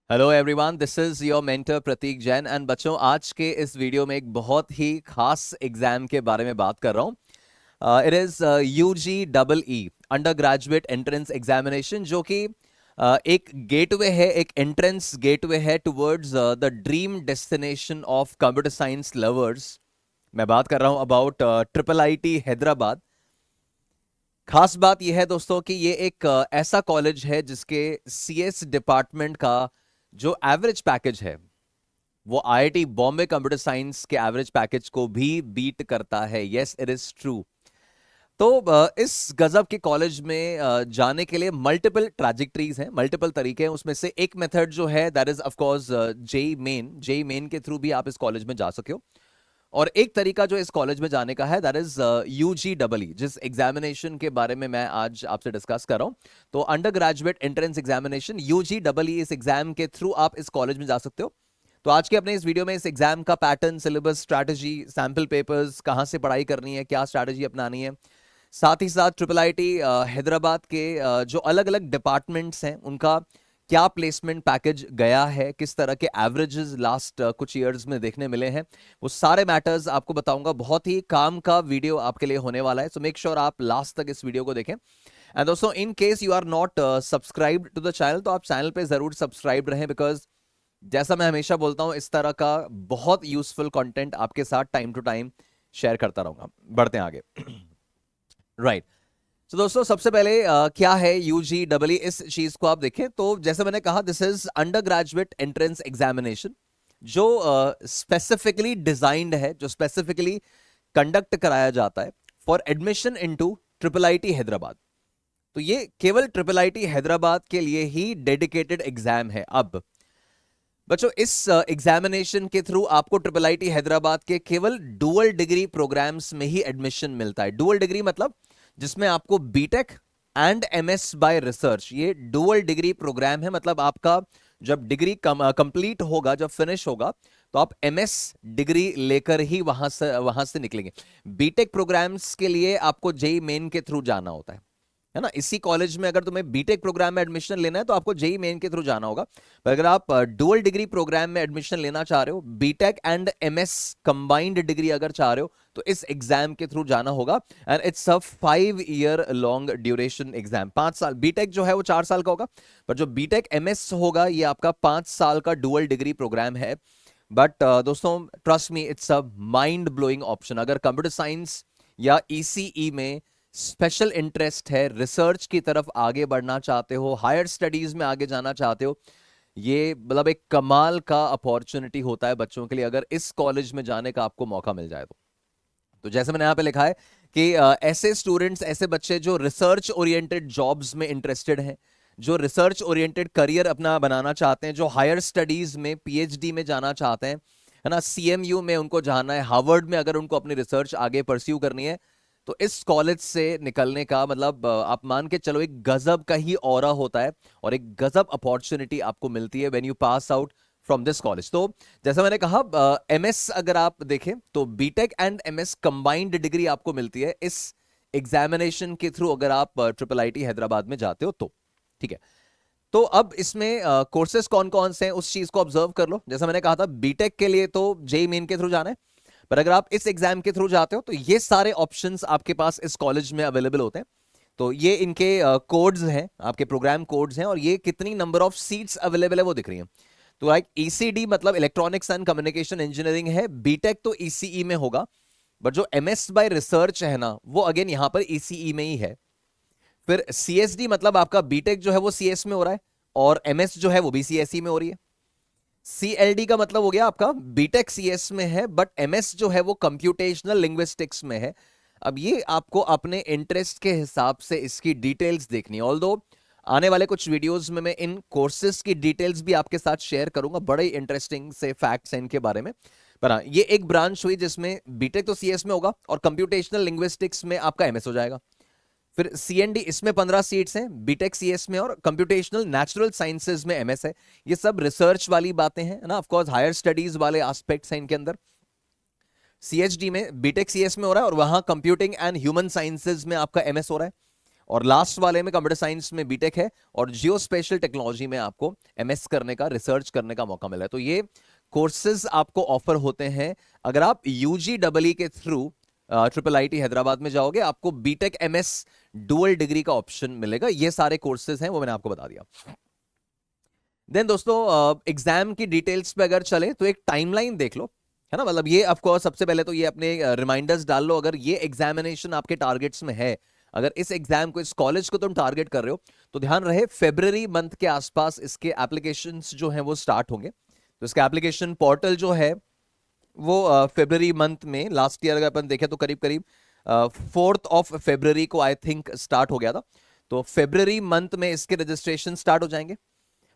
Hello everyone, this is your mentor Prateek Jain. And बच्चों, आज के इस वीडियो में एक बहुत ही खास एग्जाम के बारे में बात कर रहा हूँ। It is UGEE under graduate entrance examination, जो कि एक गेटवे है, एक एंट्रेंस गेटवे है towards the dream destination of computer science lovers. मैं बात कर रहा हूँ अबाउट IIIT हैदराबाद। खास बात यह है दोस्तों कि ये एक ऐसा कॉलेज है जिसके CS डिपार्टमेंट का जो एवरेज पैकेज है वो IIT बॉम्बे कंप्यूटर साइंस के एवरेज पैकेज को भी बीट करता है। Yes, it is true. तो इस गजब के कॉलेज में जाने के लिए मल्टीपल ट्रैजेक्टरीज हैं, मल्टीपल तरीके हैं। उसमें से एक मेथड जो है that is of course JEE main के थ्रू भी आप इस कॉलेज में जा सके हो। और एक तरीका जो इस कॉलेज में जाने का है दैट इज UGEE, जिस एग्जामिनेशन के बारे में मैं आज आपसे डिस्कस कर रहा हूं। तो under graduate entrance examination UGEE, इस एग्जाम के थ्रू आप इस कॉलेज में जा सकते हो। तो आज के अपने इस वीडियो में इस एग्जाम का pattern, syllabus, strategy, sample papers, कहां से पढ़ाई करनी है, क्या स्ट्रैटेजी अपनानी है, साथ ही साथ IIIT हैदराबाद के जो अलग अलग डिपार्टमेंट्स हैं उनका क्या प्लेसमेंट पैकेज गया है, किस तरह के एवरेजेस लास्ट कुछ इयर्स में देखने मिले हैं, वो सारे मैटर्स आपको बताऊंगा। बहुत ही काम का वीडियो आपके लिए होने वाला है, सो मेक श्योर आप लास्ट तक इस वीडियो को देखें। एंड दोस्तों, in case you are not subscribed to the channel, तो आप चैनल पे जरूर सब्सक्राइब रहें, बिकॉज जैसा मैं हमेशा बोलता हूं, इस तरह का बहुत यूजफुल कंटेंट आपके साथ टाइम टू टाइम शेयर करता रहूंगा। बढ़ते हैं आगे। राइट। तो दोस्तों, सबसे पहले क्या है UGEE? इस चीज को आप देखें तो जैसे मैंने कहा, this is under graduate entrance examination, जो स्पेसिफिकली डिजाइंड है, जो स्पेसिफिकली कंडक्ट कराया जाता है for admission into IIIT Hyderabad. तो ये केवल IIIT हैदराबाद के लिए ही डेडिकेटेड एग्जाम है। अब बच्चों, इस एग्जामिनेशन के थ्रू आपको IIIT हैदराबाद के केवल डुअल डिग्री प्रोग्राम्स में ही एडमिशन मिलता है। डुअल डिग्री मतलब जिसमें आपको BTech and MS by research, ये डुअल डिग्री प्रोग्राम है। मतलब आपका जब डिग्री कंप्लीट होगा, जब फिनिश होगा, तो आप MS डिग्री लेकर ही वहां से निकलेंगे। बीटेक प्रोग्राम्स के लिए आपको जेई मेन के थ्रू जाना होता है ना। इसी कॉलेज में अगर तुम्हें बीटेक प्रोग्राम में एडमिशन लेना है तो आपको जेई मेन के थ्रू जाना होगा। पर अगर आप डुअल डिग्री प्रोग्राम में एडमिशन लेना चाह रहे हो, BTech and MS combined degree अगर चाह रहे हो, तो इस एग्जाम के थ्रू जाना होगा। And it's a 5 year long duration exam. 5 साल। बीटेक जो है वो 4 साल का होगा, पर जो बीटेक MS होगा ये आपका 5 साल का डुअल डिग्री प्रोग्राम है। बट दोस्तों, trust me, it's a mind blowing option. अगर कंप्यूटर साइंस या ECE में स्पेशल इंटरेस्ट है, रिसर्च की तरफ आगे बढ़ना चाहते हो, हायर स्टडीज में आगे जाना चाहते हो, ये मतलब एक कमाल का अपॉर्चुनिटी होता है बच्चों के लिए, अगर इस कॉलेज में जाने का आपको मौका मिल जाए तो जैसे मैंने यहाँ पे लिखा है कि ऐसे स्टूडेंट्स, ऐसे बच्चे जो रिसर्च ओरिएंटेड जॉब्स में इंटरेस्टेड हैं, जो रिसर्च ओरिएंटेड करियर अपना बनाना चाहते हैं, जो हायर स्टडीज में PhD में जाना चाहते हैं, है ना, CMU में उनको जाना है, हार्वर्ड में अगर उनको अपनी रिसर्च आगे परस्यू करनी है, तो इस कॉलेज से निकलने का मतलब आप मान के चलो एक गजब का ही ऑरा होता है और एक गजब अपॉर्चुनिटी आपको मिलती है when you pass out from this college. तो जैसा मैंने कहा, MS अगर आप देखें तो BTech and MS combined degree आपको मिलती है इस एग्जामिनेशन के थ्रू, अगर आप IIIT हैदराबाद में जाते हो तो। ठीक है। तो अब इसमें कोर्सेज कौन कौन से हैं उस चीज को ऑब्जर्व कर लो। जैसा मैंने कहा था, बीटेक के लिए तो जेई मेन के थ्रू जाना है, पर अगर आप इस एग्जाम के थ्रू जाते हो तो ये सारे ऑप्शंस आपके पास इस कॉलेज में अवेलेबल होते हैं। तो ये इनके कोड्स हैं, आपके प्रोग्राम कोड्स हैं, और ये कितनी नंबर ऑफ सीट्स अवेलेबल है वो दिख रही है। तो लाइक ECD मतलब इलेक्ट्रॉनिक्स एंड कम्युनिकेशन इंजीनियरिंग है, बीटेक तो ECE में होगा, बट जो MS बाय रिसर्च है ना, वो अगेन यहां पर ECE में ही है। फिर CSD मतलब आपका बीटेक जो है वो CS में हो रहा है, और MS जो है वो भी CSE में हो रही है। CLD का मतलब हो गया आपका बीटेक CS में है, बट MS जो है वो कंप्यूटेशनल लिंग्विस्टिक्स में है। अब ये आपको अपने इंटरेस्ट के हिसाब से इसकी डिटेल्स देखनी है। ऑल्दो आने वाले कुछ वीडियोस में मैं इन कोर्सेज की डिटेल्स भी आपके साथ शेयर करूंगा, बड़े ही इंटरेस्टिंग से फैक्ट्स हैं इनके बारे में। पर हाँ, ये एक ब्रांच हुई जिसमें बीटेक तो CS में होगा और कंप्यूटेशनल लिंग्विस्टिक्स में आपका MS हो जाएगा। फिर CND, इसमें 15 सीट्स हैं, बीटेक CS में, और कंप्यूटेशनल नेचुरल साइंसेज में MS है। ये सब रिसर्च वाली बातें हैं ना, ऑफ कोर्स हायर स्टडीज वाले एस्पेक्ट्स हैं इनके अंदर। CHD में बीटेक CS में हो रहा है और वहां कंप्यूटिंग एंड ह्यूमन साइंसेज में आपका MS हो रहा है। और लास्ट वाले में कंप्यूटर साइंस में बीटेक है और जियो स्पेशल टेक्नोलॉजी में आपको एमएस करने का, रिसर्च करने का मौका मिला है। तो ये कोर्सेज आपको ऑफर होते हैं अगर आप यूजी डबल ई के थ्रू ट्रिपल आईटी हैदराबाद में जाओगे, आपको बीटेक एमएस डुअल डिग्री का ऑप्शन मिलेगा। ये सारे कोर्सेज हैं, वो मैंने आपको बता दिया। देन दोस्तों एग्जाम की डिटेल्स पे अगर चले तो एक टाइमलाइन देख लो, है ना। मतलब ये आपको सबसे पहले तो ये अपने रिमाइंडर्स डाल लो, अगर ये एग्जामिनेशन आपके टारगेट्स में है, अगर इस एग्जाम को, इस कॉलेज को तुम टारगेट कर रहे हो, तो ध्यान रहे फरवरी मंथ के आसपास इसके एप्लीकेशंस जो हैं वो स्टार्ट होंगे। तो इसका एप्लीकेशन पोर्टल जो है वो फरवरी मंथ में, लास्ट ईयर अगर अपन देखें तो करीब करीब 4 फरवरी को आई थिंक स्टार्ट हो गया था। तो फरवरी मंथ में इसके रजिस्ट्रेशन स्टार्ट हो जाएंगे।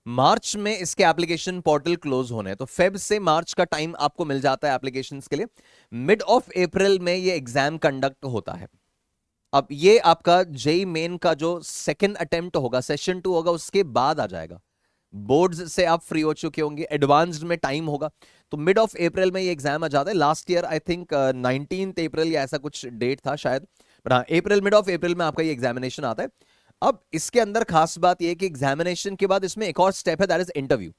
मार्च में इसके एप्लीकेशन पोर्टल क्लोज होने हैं, तो फेब से मार्च का टाइम आपको मिल जाता है एप्लीकेशंस के लिए। मिड ऑफ अप्रैल में ये एग्जाम कंडक्ट होता है। अब ये आपका जेई मेन का जो सेकंड अटेम्प्ट होगा, सेशन 2 होगा, उसके बाद आ जाएगा। बोर्ड्स से आप फ्री हो चुके होंगे, एडवांस्ड में टाइम होगा, तो मिड ऑफ अप्रैल में ये एग्जाम आ जाता है। लास्ट ईयर आई थिंक 19 अप्रैल या ऐसा कुछ डेट था शायद, पर हाँ अप्रैल, मिड ऑफ अप्रैल में आपका ये एग्जामिनेशन आता है। अब इसके अंदर खास बात यह कि एग्जामिनेशन के बाद इसमें एक और स्टेप है, दैट इज इंटरव्यू।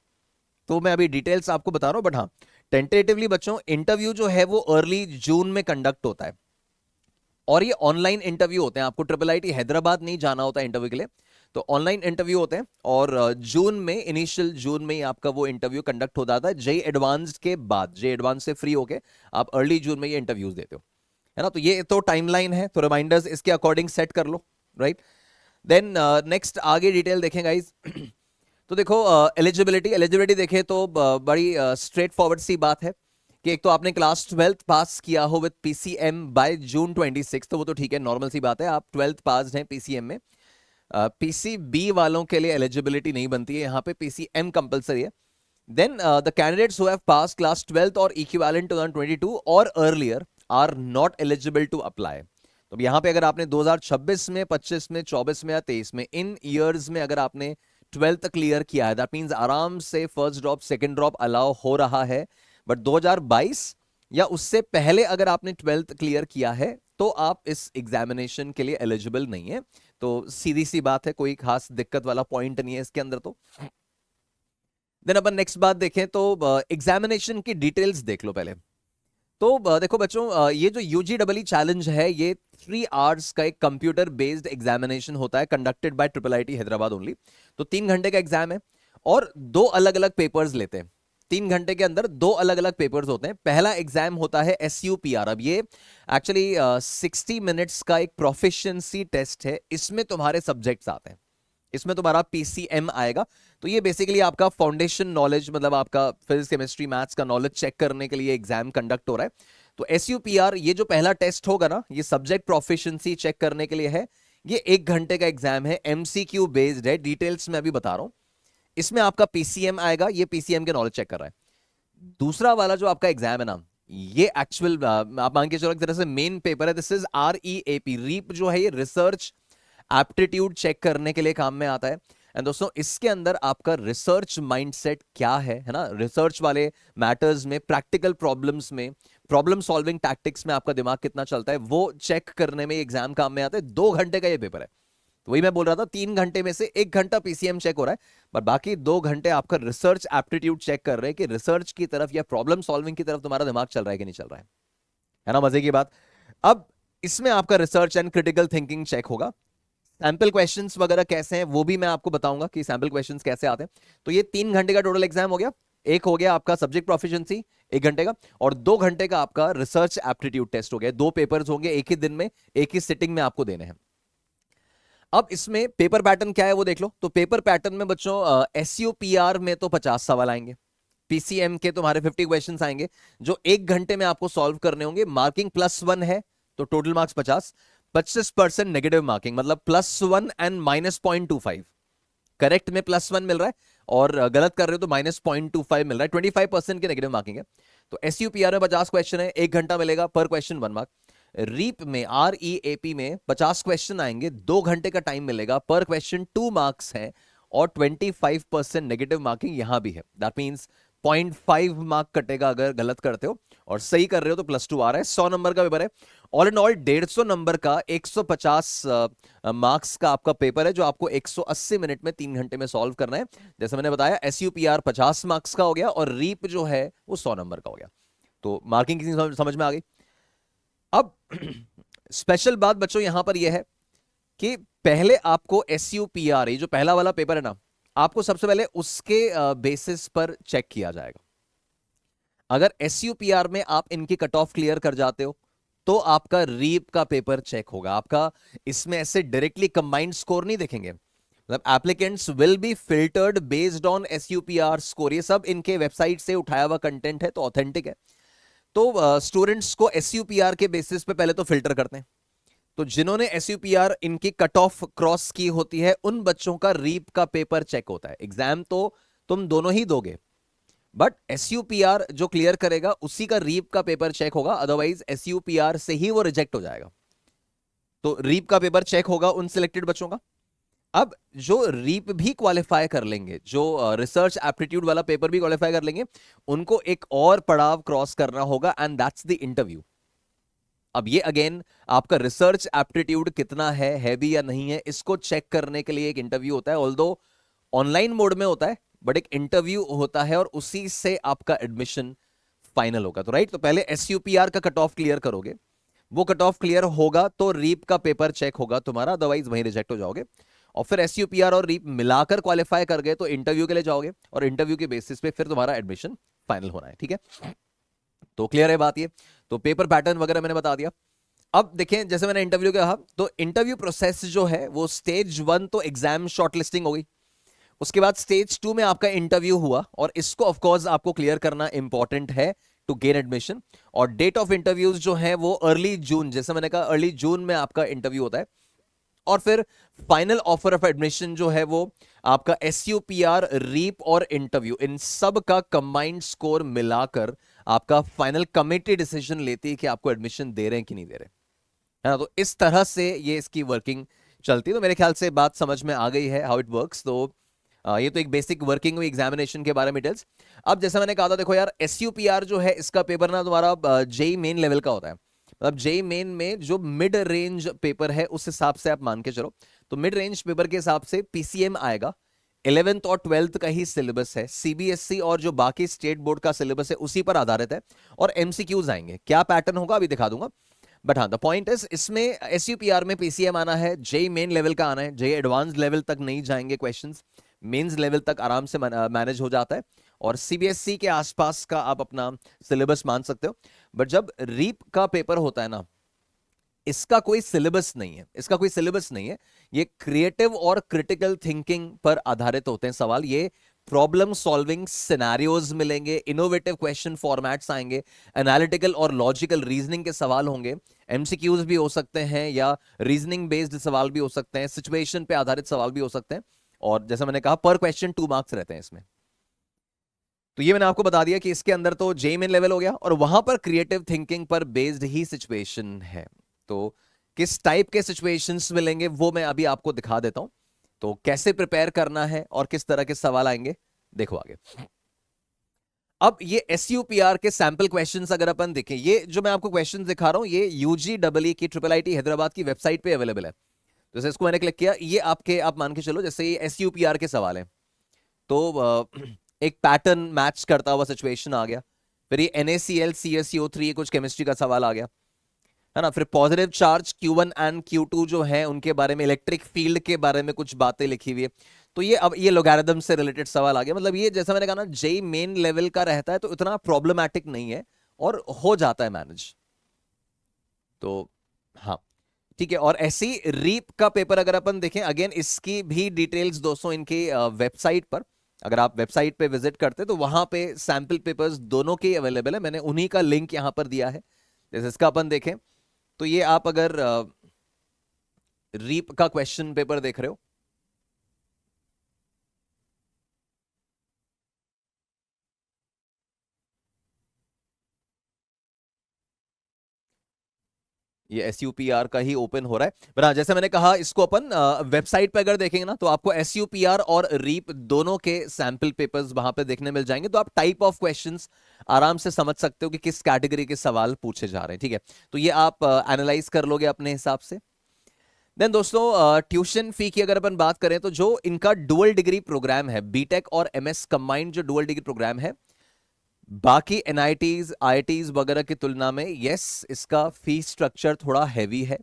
तो मैं अभी डिटेल्स आपको बता रहा हूं, बट हाँ टेंटेटिवली बच्चों इंटरव्यू जो है वो अर्ली जून में कंडक्ट होता है और ये ऑनलाइन इंटरव्यू होते हैं। आपको ट्रिपल आईटी हैदराबाद नहीं जाना होता इंटरव्यू के लिए, तो ऑनलाइन इंटरव्यू होते हैं और जून में, इनिशियल जून में ही आपका वो इंटरव्यू कंडक्ट हो जाता है। जेई एडवांस के बाद, जेई एडवांस से फ्री होके आप अर्ली जून में ये इंटरव्यूज देते हो, है ना। तो ये तो टाइमलाइन है, तो रिमाइंडर्स इसके अकॉर्डिंग सेट कर लो, राइट। देन नेक्स्ट आगे डिटेल देखें गाइज। तो देखो एलिजिबिलिटी देखें तो बड़ी स्ट्रेट फॉरवर्ड सी बात है कि एक तो आपने क्लास 12th पास किया हो विद पीसीएम बाय जून 26, तो वो तो ठीक है, नॉर्मल सी बात है, आप 12th पास हैं पीसीएम में। पीसीबी वालों के लिए एलिजिबिलिटी नहीं बनती है, यहाँ पे पीसीएम कंपलसरी है। Then the candidates who have pass class 12th और इक्विवेलेंट 2022 और earlier are not eligible to apply. तो यहाँ पे अगर आपने 2026 में, 25 में, 24 में या 23 में, इन ईयर्स में अगर आपने 12th क्लियर किया है, दैट मींस आराम से first drop, second drop allow हो रहा है। बट 2022 या उससे पहले अगर आपने 12th क्लियर किया है तो आप इस एग्जामिनेशन के लिए एलिजिबल नहीं है। तो सीधी सी बात है, कोई खास दिक्कत वाला पॉइंट नहीं है इसके अंदर। तो देन अपन नेक्स्ट बात देखें तो एग्जामिनेशन की डिटेल्स देख लो पहले। तो देखो बच्चों, ये जो यूजीडब्ल्यू चैलेंज है, ये 3 आवर्स का एक कंप्यूटर बेस्ड एग्जामिनेशन होता है, conducted by triple IT Hyderabad only. तो 3 घंटे का एग्जाम है और 2 अलग अलग पेपर्स लेते हैं। 3 घंटे के अंदर 2 अलग अलग पेपर्स होते हैं। पहला एग्जाम होता है SUPR। अब ये एक्चुअली 60 मिनट्स का एक प्रोफिशिएंसी टेस्ट है। इसमें तुम्हारे सब्जेक्ट्स आते हैं, इसमें तुम्हारा पीसीएम आएगा। तो ये बेसिकली आपका फाउंडेशन नॉलेज, मतलब आपका फिजिक्स, केमिस्ट्री, मैथ्स का नॉलेज चेक करने के लिए एग्जाम कंडक्ट हो रहा है। तो SUPR ये जो पहला टेस्ट होगा ना, ये सब्जेक्ट प्रोफिशिएंसी चेक करने के लिए है। ये 1 घंटे का एग्जाम है, MCQ बेस्ड है। डिटेल्स में अभी बता रहा हूं। इसमें आपका पीसीएम आएगा, ये पीसीएम के नॉलेज चेक कर रहा है। दूसरा वाला जो आपका एग्जाम है ना, ये एक्चुअल आप मान के चलो एक तरह से मेन पेपर है। This is REAP। रीप जो है ये रिसर्च एप्टीट्यूड चेक करने के लिए काम में आता है। एंड दोस्तों इसके अंदर आपका रिसर्च माइंडसेट क्या है ना, रिसर्च वाले मैटर्स में, प्रैक्टिकल प्रॉब्लम्स में, प्रॉब्लम सॉल्विंग टैक्टिक्स में आपका दिमाग कितना चलता है, वो चेक करने में एग्जाम काम में आता है। 2 घंटे का ये पेपर है। तो वही मैं बोल रहा था, 3 घंटे में से 1 घंटा पीसीएम चेक हो रहा है, पर बाकी 2 घंटे आपका रिसर्च एप्टीट्यूड चेक कर रहे हैं कि रिसर्च की तरफ या प्रॉब्लम सॉल्विंग की तरफ तुम्हारा दिमाग चल रहा है कि नहीं चल रहा है ना। मजे की बात। अब इसमें आपका research and critical thinking check होगा। सैंपल क्वेश्चंस वगैरह कैसे हैं वो भी मैं आपको बताऊंगा कि सैंपल क्वेश्चंस कैसे आते हैं। तो ये 3 घंटे का टोटल एग्जाम हो गया। एक हो गया आपका सब्जेक्ट प्रोफिशिएंसी 1 घंटे का, और 2 घंटे का आपका रिसर्च एप्टीट्यूड टेस्ट हो गया। 2 पेपर्स होंगे एक ही दिन में, एक ही सिटिंग में आपको देने हैं। अब इसमें पेपर पैटर्न क्या है वो देख लो। तो पेपर पैटर्न में बच्चों SUPR में तो 50 सवाल आएंगे, पीसीएम के तुम्हारे 50 क्वेश्चंस आएंगे जो 1 घंटे में आपको सॉल्व करने होंगे। मार्किंग +1 है, तो टोटल मार्क्स 50। 25% नेगेटिव मार्किंग, मतलब +1 एंड -0.25। करेक्ट में +1 मिल रहा है और गलत कर रहे हो तो -0.25 मिल रहा है। 25% की नेगेटिव मार्किंग है। तो SUPR में 50 क्वेश्चन है, 1 घंटा मिलेगा, पर क्वेश्चन 1 मार्क। रीप में, REAP में 50 क्वेश्चन आएंगे, 2 घंटे का टाइम मिलेगा, पर क्वेश्चन 2 मार्क्स है और 25% नेगेटिव मार्किंग यहां भी है। दैट मींस 0.5 मार्क कटेगा अगर गलत करते हो, और सही कर रहे हो तो +2 आ रहा है। 100 नंबर का पेपर है। ऑल इन ऑल 150 नंबर का 150 मार्क्स का आपका पेपर है, जो आपको 180 मिनट में 3 घंटे में सॉल्व करना है। जैसे मैंने बताया, SUPR 50 मार्क्स का हो गया और रीप जो है वो 100 नंबर का हो गया। तो मार्किंग किसी समझ में आ गई। अब स्पेशल बात बच्चों यहां पर यह है कि पहले आपको SUPR, ये जो पहला वाला पेपर है ना, आपको सबसे पहले उसके बेसिस पर चेक किया जाएगा। अगर SUPR में आप इनकी कट ऑफ क्लियर कर जाते हो तो आपका रीप का पेपर चेक होगा आपका। इसमें ऐसे डायरेक्टली कंबाइंड स्कोर नहीं देखेंगे, मतलब applicants will be filtered based on SUPR score. ये सब इनके वेबसाइट से उठाया हुआ कंटेंट है, तो ऑथेंटिक है। तो स्टूडेंट्स को SUPR के बेसिस पे पहले तो फिल्टर करते हैं। तो जिन्होंने SUPR इनकी कट ऑफ क्रॉस की होती है, उन बच्चों का रीप का पेपर चेक होता है। एग्जाम तो तुम दोनों ही दोगे, बट SUPR जो क्लियर करेगा उसी का रीप का पेपर चेक होगा, अदरवाइज SUPR से ही वो रिजेक्ट हो जाएगा। तो रीप का पेपर चेक होगा उन सिलेक्टेड बच्चों का। अब जो रीप भी क्वालिफाई कर लेंगे, जो रिसर्च एप्टीट्यूड वाला पेपर भी क्वालिफाई कर लेंगे, उनको एक और पड़ाव क्रॉस करना होगा, एंड दैट्स द इंटरव्यू। अब ये अगेन आपका रिसर्च एप्टीट्यूड कितना है भी या नहीं है, इसको चेक करने के लिए एक इंटरव्यू होता है। ऑल्दो ऑनलाइन मोड में होता है, बट एक इंटरव्यू होता है और उसी से आपका एडमिशन फाइनल होगा। तो राइट, तो पहले SUPR का कट ऑफ क्लियर करोगे, वो कट ऑफ क्लियर होगा तो रीप का पेपर चेक होगा तुम्हारा, अदरवाइज वहीं रिजेक्ट हो जाओगे। और फिर SUPR और रीप मिलाकर क्वालिफाई कर गए तो इंटरव्यू के लिए जाओगे, और इंटरव्यू के बेसिस पे फिर तुम्हारा एडमिशन फाइनल होना है। ठीक है, तो क्लियर है बात ये। तो पेपर पैटर्न वगैरह मैंने बता दिया। अब देखें, जैसे मैंने इंटरव्यू कहा, तो इंटरव्यू प्रोसेस जो है वो स्टेज 1 तो एग्जाम शॉर्टलिस्टिंग हो गई। उसके बाद स्टेज 2 में आपका इंटरव्यू हुआ, और इसको ऑफ कोर्स आपको क्लियर करना इंपॉर्टेंट है टू गेन एडमिशन। और डेट ऑफ इंटरव्यूज जो है वो अर्ली जून, जैसे मैंने कहा अर्ली जून में आपका इंटरव्यू होता है। और फिर फाइनल ऑफर ऑफ एडमिशन जो है वो आपका SUPR, रीप और इंटरव्यू, इन सब का कंबाइंड स्कोर मिलाकर आपका फाइनल कमेटी डिसीजन लेती है कि आपको एडमिशन दे रहे हैं कि नहीं दे रहे, है ना। तो इस तरह से ये इसकी वर्किंग चलती है। तो मेरे ख्याल से बात समझ में आ गई है हाउ इट वर्क्स। तो ये तो एक बेसिक वर्किंग हुई एग्जामिनेशन के बारे में डिटेल्स। अब जैसा मैंने कहा था, देखो यार, SUPR जो है इसका पेपर ना तुम्हारा जेई मेन लेवल का होता है। मतलब जेई मेन में जो मिड रेंज पेपर है उस हिसाब से आप मान के चलो। तो मिड रेंज पेपर के हिसाब से PCM आएगा। 11th और 12th का ही सिलेबस है। CBSE और जो बाकी स्टेट बोर्ड का सिलेबस है उसी पर आधारित है। और MCQs आएंगे, क्या पैटर्न होगा अभी दिखा दूंगा। बट हाँ, द पॉइंट इज, इसमें SUPR में PCM आना है, जेई मेन लेवल का आना है। जेई एडवांस लेवल तक नहीं जाएंगे क्वेश्चंस, मेंस लेवल तक आराम से मैनेज हो जाता है। और CBSE के आसपास का आप अपना सिलेबस मान सकते हो। बट जब रीप का पेपर होता है ना, इसका कोई सिलेबस नहीं है, इसका कोई सिलेबस नहीं है। ये क्रिएटिव और क्रिटिकल थिंकिंग पर आधारित होते हैं सवाल। ये प्रॉब्लम सॉल्विंग सिनेरियोज मिलेंगे, इनोवेटिव क्वेश्चन फॉर्मेट्स आएंगे, एनालिटिकल और लॉजिकल रीजनिंग के सवाल होंगे। MCQs भी हो सकते हैं या रीजनिंग बेस्ड सवाल भी हो सकते हैं, सिचुएशन पे आधारित सवाल भी हो सकते हैं। और जैसा मैंने कहा, पर क्वेश्चन 2 मार्क्स रहते हैं इसमें। तो ये मैंने आपको बता दिया कि इसके अंदर तो जेई मेन लेवल हो गया, और वहां पर क्रिएटिव थिंकिंग पर बेस्ड ही सिचुएशन है। तो किस टाइप के सिचुएशंस मिलेंगे वो मैं अभी आपको दिखा देता हूं। तो कैसे प्रिपेयर करना है और किस तरह के सवाल आएंगे, देखो आगे। अब ये SUPR के सैंपल क्वेश्चंस अगर अपन देखें, ये जो मैं आपको क्वेश्चंस दिखा रहा हूं ये UGEE की IIIT हैदराबाद की वेबसाइट पे अवेलेबल है। तो जैसे इसको मैंने क्लिक किया, ये आपके आप मान के चलो जैसे ये SUPR के सवाल है। तो एक पैटर्न मैच करता हुआ सिचुएशन आ गया। फिर ये NaCl CaCO3, ये कुछ केमिस्ट्री का सवाल आ गया, है ना। फिर positive charge Q1 and Q2 जो है उनके बारे में, इलेक्ट्रिक फील्ड के बारे में कुछ बातें लिखी हुई है। तो ये अब ये लोगैरिथम से रिलेटेड सवाल आ गया। मतलब ये जैसा मैंने कहा ना, जेई मेन लेवल का रहता है तो इतना प्रॉब्लमैटिक नहीं है और हो जाता है मैनेज। तो हाँ, ठीक है। और ऐसी रीप का पेपर अगर अपन देखें, अगेन इसकी भी डिटेल्स दोस्तों इनकी वेबसाइट पर, अगर आप वेबसाइट पे विजिट करते तो वहां पे सैंपल पेपर्स दोनों के अवेलेबल है। मैंने उन्हीं का लिंक यहां पर दिया है। जैसे इसका अपन देखें, तो ये आप अगर रीप का क्वेश्चन पेपर देख रहे हो, ये SUPR का ही ओपन हो रहा है। पर हाँ, जैसे मैंने कहा, इसको अपन वेबसाइट पे अगर देखेंगे ना, तो आपको SUPR और रीप दोनों के सैंपल पेपर्स वहां पे देखने मिल जाएंगे। तो आप टाइप ऑफ क्वेश्चंस आराम से समझ सकते हो कि किस कैटेगरी के सवाल पूछे जा रहे हैं। ठीक है, तो ये आप एनालाइज कर लोगे अपने हिसाब से। देन दोस्तों, ट्यूशन फी की अगर अपन बात करें, तो जो इनका डुअल डिग्री प्रोग्राम है, बीटेक और MS कंबाइंड जो डुअल डिग्री प्रोग्राम है, बाकी NITs IITs वगैरह की तुलना में यस, इसका फी स्ट्रक्चर थोड़ा हैवी है।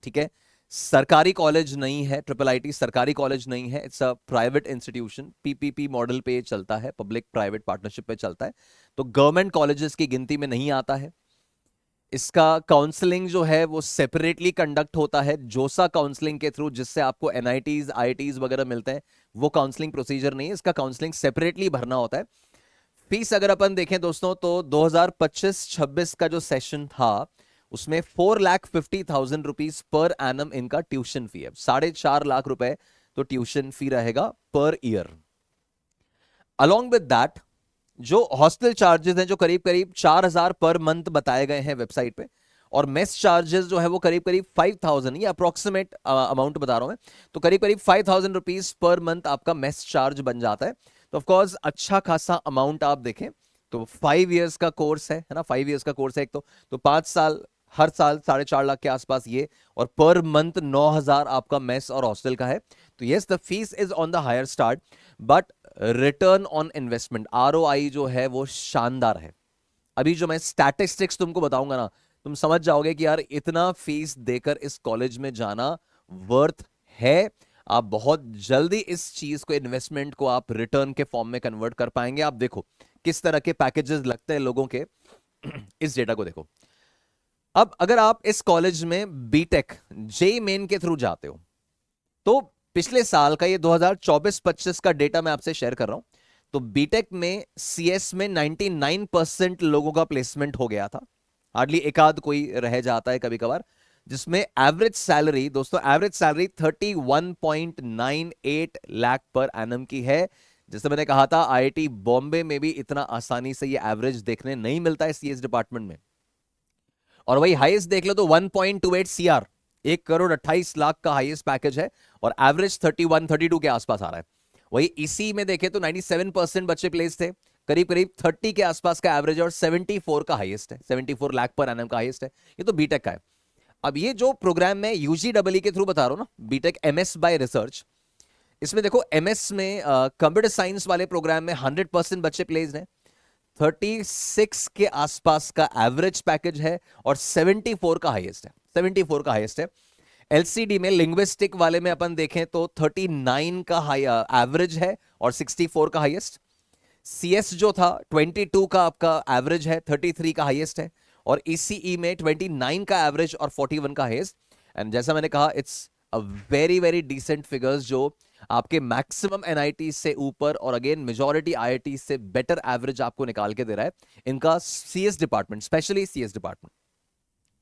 ठीक है, सरकारी कॉलेज नहीं है, IIIT सरकारी कॉलेज नहीं है, it's a private institution, PPP model पे चलता है, पब्लिक प्राइवेट पार्टनरशिप पे चलता है, तो गवर्नमेंट कॉलेजेस की गिनती में नहीं आता है। इसका काउंसलिंग जो है वो सेपरेटली कंडक्ट होता है, जोसा काउंसलिंग के थ्रू, जिससे आपको NITs IITs वगैरह मिलते हैं, वो काउंसलिंग प्रोसीजर नहीं है, इसका काउंसलिंग सेपरेटली भरना होता है। फीस अगर अपन देखें दोस्तों, तो 2025-26 का जो सेशन था, उसमें 4,50,000 रुपीज पर एनम इनका ट्यूशन फी है। 4.5 लाख रुपए तो ट्यूशन फी रहेगा per year. Along with that, जो हॉस्टल चार्जेस हैं, जो करीब करीब 4,000 पर मंथ बताए गए हैं वेबसाइट पे, और मेस चार्जेस जो है वो करीब करीब 5,000, ये अप्रोक्सीमेट अमाउंट बता रहा हूं मैं, तो करीब करीब 5,000 रुपीज पर मंथ आपका मेस चार्ज बन जाता है। तो ऑफकोर्स अच्छा खासा अमाउंट आप देखें तो 5 इयर्स का कोर्स है ना, 5 इयर्स का कोर्स है एक तो 5 साल, हर साल 4.5 लाख के आसपास ये, और पर मंथ 9,000 आपका मेस और हॉस्टल का है। तो yes, the fees is on the higher start, but return on investment, ROI जो है वो शानदार है। अभी जो मैं स्टैटिस्टिक्स तुमको बताऊंगा ना, तुम समझ जाओगे कि यार इतना फीस देकर इस कॉलेज में जाना वर्थ है। आप बहुत जल्दी इस चीज को, इन्वेस्टमेंट को आप रिटर्न के फॉर्म में कन्वर्ट कर पाएंगे। आप देखो किस तरह के पैकेजेस लगते हैं लोगों के, इस डेटा को देखो। अब अगर आप इस कॉलेज में बीटेक जेई मेन के थ्रू जाते हो, तो पिछले साल का ये 2024-25 का डेटा मैं आपसे शेयर कर रहा हूं, तो बीटेक में CS में 99% लोगों का प्लेसमेंट हो गया था। हार्डली एक आध कोई रह जाता है कभी कभार, जिसमें एवरेज सैलरी दोस्तों, average salary 31.98 lakh per annum की है। जैसे मैंने कहा था, IIT बॉम्बे में भी इतना आसानी से ये एवरेज देखने नहीं मिलता है CS डिपार्टमेंट में। और वही हाईएस्ट देख लो तो 1.28 CR, 1,28,00,000 का हाईएस्ट पैकेज है, और एवरेज 31-32 के आसपास आ रहा है। वही इसी में देखें तो 97% बच्चे प्लेस थे, करीब करीब 30 के आसपास का एवरेज, और 74 का हाईएस्ट है, 74 लाख पर एनएम का हाईएस्ट है। ये तो बीटेक का है। अब ये जो प्रोग्राम मैं UGEE के थ्रू बता रहा हूं ना, बीटेक MS बाय रिसर्च, इसमें देखो MS में कंप्यूटर साइंस वाले प्रोग्राम में 100% बच्चे प्लेस्ड हैं, 36 के आसपास का एवरेज पैकेज है, और 74 का हाईएस्ट है, 74 का हाईएस्ट है। LCD में लिंग्विस्टिक वाले में अपन देखें तो 39 का हाई एवरेज है, और 64 का हाईएस्ट। CS जो था 22 का आपका एवरेज है, 33 का हाईएस्ट है, और ECE में 29 का एवरेज और 41 का हाईएस्ट। एंड जैसा मैंने कहा, it's a very very decent figures, जो आपके मैक्सिमम NIT से ऊपर, और अगेन मेजॉरिटी IIT से बेटर एवरेज आपको निकाल के दे रहा है इनका CS department, specially CS department.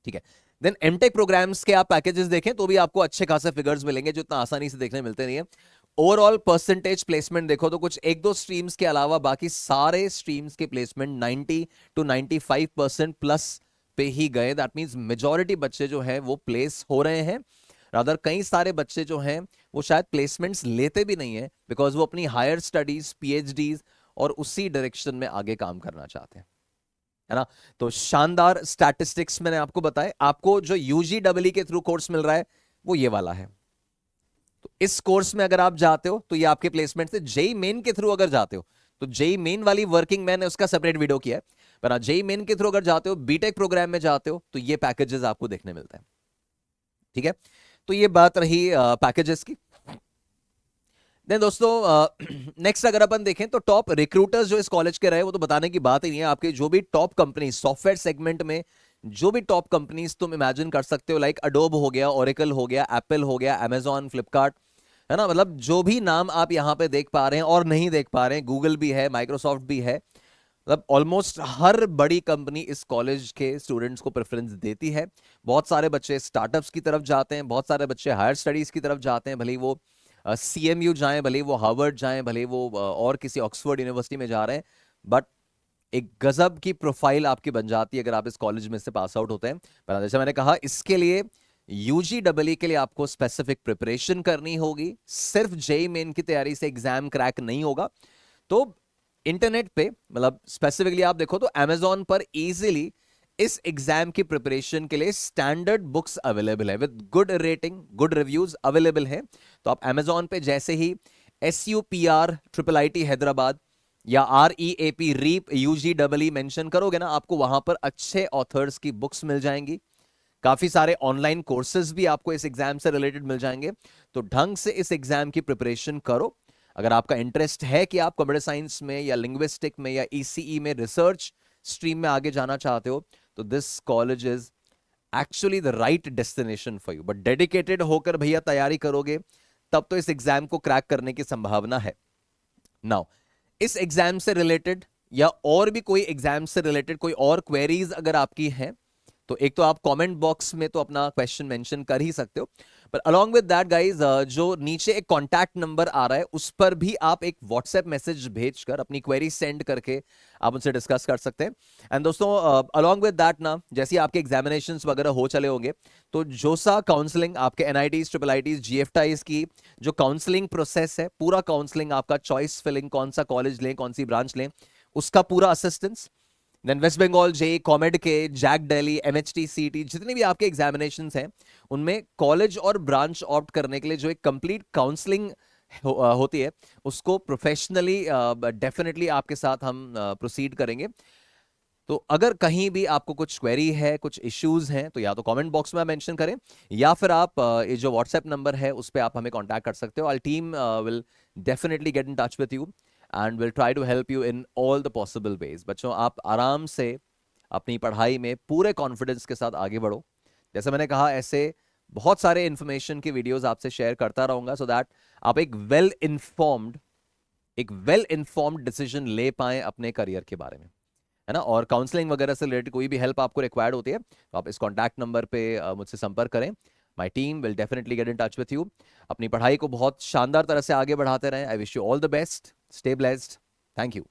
ठीक है, देन MTech प्रोग्राम्स के आप पैकेजेस देखें तो भी आपको अच्छे खासे फिगर्स मिलेंगे, जो इतना आसानी से देखने मिलते नहीं है। ओवरऑल परसेंटेज प्लेसमेंट देखो तो कुछ एक दो स्ट्रीम्स के अलावा बाकी सारे स्ट्रीम्स के प्लेसमेंट 90 to 95% प्लस पे ही गए। दैट मींस मेजॉरिटी बच्चे जो है वो प्लेस हो रहे हैं। रादर कई सारे बच्चे जो हैं वो शायद प्लेसमेंट्स लेते भी नहीं है, बिकॉज वो अपनी हायर स्टडीज, PhDs और उसी डायरेक्शन में आगे काम करना चाहते हैं, है ना। तो शानदार स्टैटिस्टिक्स मैंने आपको बताए। आपको जो UGEE के थ्रू कोर्स मिल रहा है वो ये वाला है। तो इस कोर्स में अगर आप जाते हो तो ये आपके प्लेसमेंट से। जेई मेन के थ्रू अगर जाते हो तो जेई मेन वाली वर्किंग, मैंने उसका सेपरेट वीडियो किया है, पर जेई मेन के थ्रू अगर जाते हो, बीटेक प्रोग्राम में जाते हो, तो ये पैकेजेस आपको देखने मिलते हैं। ठीक है, तो ये बात रही पैकेजेस की। देन दोस्तों, नेक्स्ट अगर अपन देखें तो टॉप रिक्रूटर्स जो इस कॉलेज के रहे, वो तो बताने की बात ही नहीं है। आपके जो भी टॉप कंपनी सॉफ्टवेयर सेगमेंट में, जो भी टॉप कंपनीज तुम इमेजिन कर सकते हो, लाइक अडोब हो गया, ओरेकल हो गया, एप्पल हो गया, अमेजॉन, फ्लिपकार्ट, है ना, मतलब जो भी नाम आप यहां पे देख पा रहे हैं और नहीं देख पा रहे हैं, गूगल भी है, माइक्रोसॉफ्ट भी है, मतलब ऑलमोस्ट हर बड़ी कंपनी इस कॉलेज के स्टूडेंट्स को प्रेफरेंस देती है। बहुत सारे बच्चे स्टार्टअप्स की तरफ जाते हैं, बहुत सारे बच्चे हायर स्टडीज की तरफ जाते हैं, भले वो CMU जाएं, भले वो हार्वर्ड जाएं, भले वो और किसी ऑक्सफोर्ड यूनिवर्सिटी में जा रहे हैं, बट एक गजब की प्रोफाइल आपकी बन जाती है अगर आप इस कॉलेज में से पास आउट होते हैं। पर जैसे मैंने कहा, इसके लिए यूजी डबल के लिए आपको स्पेसिफिक प्रिपरेशन करनी होगी, सिर्फ जेई मेन की तैयारी से एग्जाम क्रैक नहीं होगा। तो इंटरनेट पे, मतलब स्पेसिफिकली आप देखो तो अमेजॉन पर इजीली इस एग्जाम की प्रिपरेशन के लिए स्टैंडर्ड बुक्स अवेलेबल है with good rating, good reviews available है। तो आप अमेजॉन पे जैसे ही SUPR IIIT हैदराबाद या REAP रीप UGEE मेंशन करोगे ना, आपको वहां पर अच्छे ऑथर्स की बुक्स मिल जाएंगी। काफी सारे ऑनलाइन कोर्सेज भी आपको इस एग्जाम से रिलेटेड मिल जाएंगे। तो ढंग से इस एग्जाम की प्रिपरेशन करो। अगर आपका इंटरेस्ट है कि आप कंप्यूटर साइंस में या लिंग्विस्टिक में या ECE में रिसर्च स्ट्रीम में आगे जाना चाहते हो, तो this college is actually the right destination for you. But dedicated होकर भैया तैयारी करोगे तब तो इस एग्जाम को क्रैक करने की संभावना है। नाउ, इस एग्जाम से रिलेटेड या और भी कोई एग्जाम से रिलेटेड कोई और क्वेरीज अगर आपकी हैं, तो एक तो आप कमेंट बॉक्स में तो अपना क्वेश्चन मेंशन कर ही सकते हो, पर अलोंग विद दैट गाइस, जो नीचे एक कॉन्टैक्ट नंबर आ रहा है उस पर भी आप एक व्हाट्सएप मैसेज भेजकर अपनी क्वेरी सेंड करके आप उनसे डिस्कस कर सकते हैं। एंड दोस्तों, अलोंग विद दैट ना, जैसे आपके एग्जामिनेशंस वगैरह हो चले होंगे, तो जोसा काउंसलिंग, आपके NITs, IIITs, GFTIs की जो काउंसलिंग प्रोसेस है, पूरा काउंसलिंग आपका, चॉइस फिलिंग, कौन सा कॉलेज लें, कौन सी ब्रांच लें, उसका पूरा assistance. Then West Bengal JEE, COMEDK, JAC Delhi, MHT, CET, जितने भी आपके एग्जामिनेशंस हैं, उनमें कॉलेज और ब्रांच ऑप्ट करने के लिए जो एक कंप्लीट काउंसलिंग होती है, उसको प्रोफेशनली डेफिनेटली आपके साथ हम प्रोसीड करेंगे। तो अगर कहीं भी आपको कुछ क्वेरी है, कुछ इश्यूज हैं, तो या तो कमेंट बॉक्स में मेंशन करें, या फिर आप ये जो व्हाट्सएप नंबर है उस पर आप हमें कांटेक्ट कर सकते हो। Our team will definitely get in touch with you and will try to help you in all the possible ways. बच्चों, आप आराम से अपनी पढ़ाई में पूरे कॉन्फिडेंस के साथ आगे बढ़ो। जैसे मैंने कहा, ऐसे बहुत सारे इंफॉर्मेशन की वीडियोस आपसे शेयर करता रहूंगा, सो दैट आप एक वेल इन्फॉर्म्ड डिसीजन ले पाए अपने करियर के बारे में, है ना। और काउंसलिंग वगैरह से रिलेटेड कोई भी हेल्प आपको रिक्वायर्ड होती है, तो आप इस कॉन्टैक्ट नंबर पे मुझसे संपर्क करें। My team will definitely get in touch with you. अपनी पढ़ाई को बहुत शानदार तरह से आगे बढ़ाते रहें। I wish you all the best. Stay blessed. Thank you.